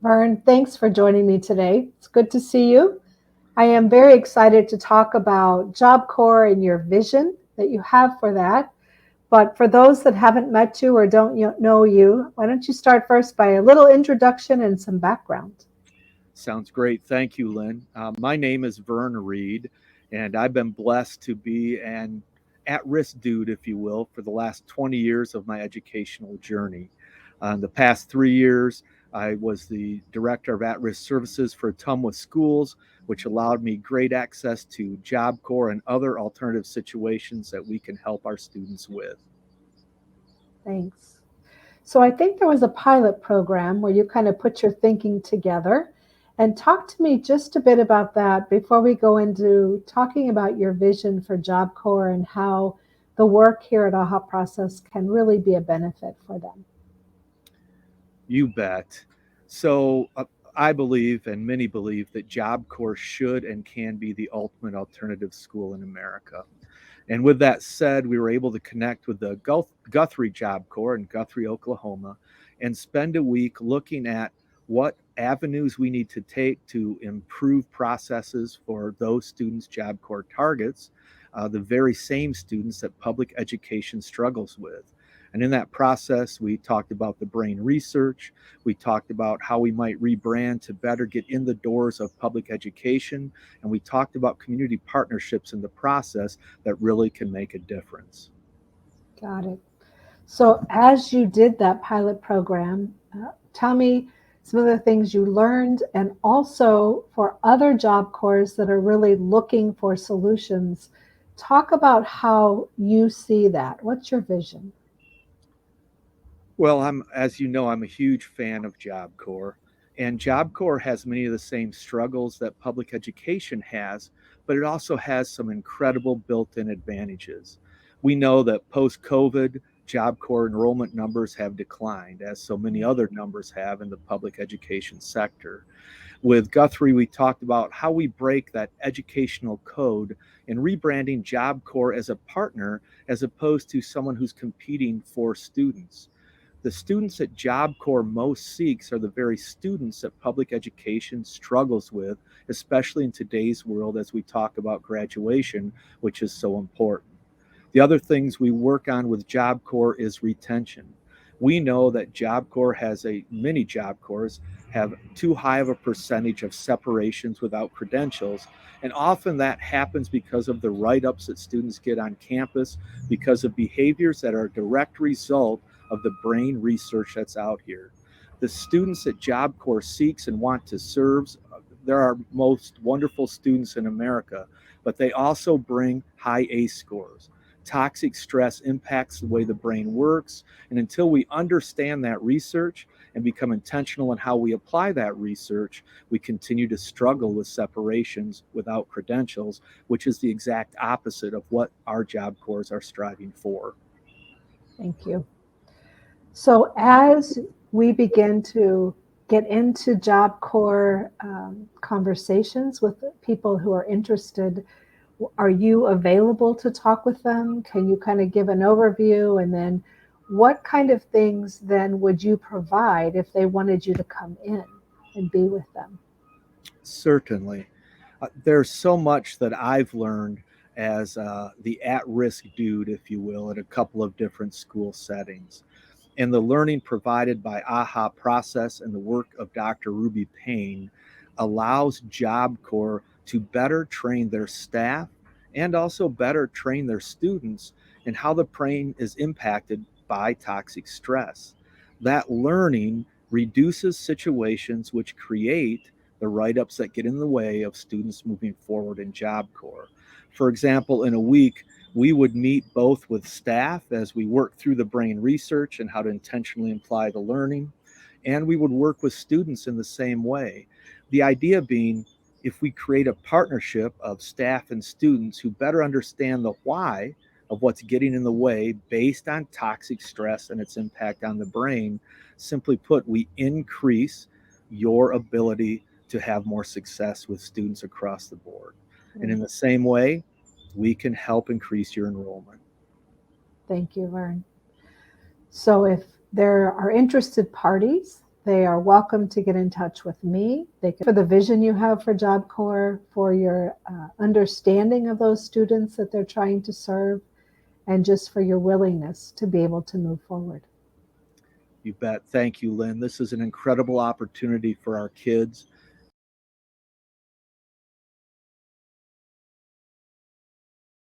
Vern, thanks for joining me today. It's good to see you. I am very excited to talk about Job Corps and your vision that you have for that. But for those that haven't met you or don't know you, why don't you start first by a little introduction and some background? Sounds great. Thank you, Lynn. My name is Vern Reed, and I've been blessed to be an at risk dude, if you will, for the last 20 years of my educational journey. The past 3 years, I was the director of at risk services for Tumwa Schools, which allowed me great access to Job Corps and other alternative situations that we can help our students with. Thanks. So I think there was a pilot program where you kind of put your thinking together. And talk to me just a bit about that before we go into talking about your vision for Job Corps and how the work here at AHA Process can really be a benefit for them. You bet. So I believe, and many believe, that Job Corps should and can be the ultimate alternative school in America. And with that said, we were able to connect with the Guthrie Job Corps in Guthrie, Oklahoma, and spend a week looking at what avenues we need to take to improve processes for those students Job Corps targets, the very same students that public education struggles with. And in that process, we talked about the brain research. We talked about how we might rebrand to better get in the doors of public education. And we talked about community partnerships in the process that really can make a difference. Got it. So, as you did that pilot program, tell me some of the things you learned, and also for other Job Corps that are really looking for solutions, talk about how you see that. What's your vision? Well, as you know, I'm a huge fan of Job Corps, and Job Corps has many of the same struggles that public education has, but it also has some incredible built-in advantages. We know that post-COVID, Job Corps enrollment numbers have declined, as so many other numbers have in the public education sector. With Guthrie, we talked about how we break that educational code and rebranding Job Corps as a partner as opposed to someone who's competing for students. The students that Job Corps most seeks are the very students that public education struggles with, especially in today's world as we talk about graduation, which is so important. The other things we work on with Job Corps is retention. We know that Job Corps has many Job Corps have too high of a percentage of separations without credentials. And often that happens because of the write ups that students get on campus, because of behaviors that are a direct result of the brain research that's out here. The students that Job Corps seeks and want to serve, there are most wonderful students in America, but they also bring high ACE scores. Toxic stress impacts the way the brain works. And until we understand that research and become intentional in how we apply that research, we continue to struggle with separations without credentials, which is the exact opposite of what our Job Corps are striving for. Thank you. So, as we begin to get into Job Corps conversations with people who are interested, are you available to talk with them? Can you kind of give an overview? And then, what kind of things then would you provide if they wanted you to come in and be with them? Certainly. There's so much that I've learned as the at risk dude, if you will, in a couple of different school settings. And the learning provided by AHA Process and the work of Dr. Ruby Payne allows Job Corps to better train their staff and also better train their students in how the brain is impacted by toxic stress. That learning reduces situations which create the write ups that get in the way of students moving forward in Job Corps. For example, in a week, we would meet both with staff as we work through the brain research and how to intentionally apply the learning, and we would work with students in the same way. The idea being, if we create a partnership of staff and students who better understand the why of what's getting in the way based on toxic stress and its impact on the brain, simply put, we increase your ability to have more success with students across the board. And in the same way, we can help increase your enrollment. Thank you, Vern. So, if there are interested parties They are welcome to get in touch with me. They can, for the vision you have for Job Corps, for your understanding of those students that they're trying to serve, and just for your willingness to be able to move forward. You bet. Thank you, Lynn. This is an incredible opportunity for our kids.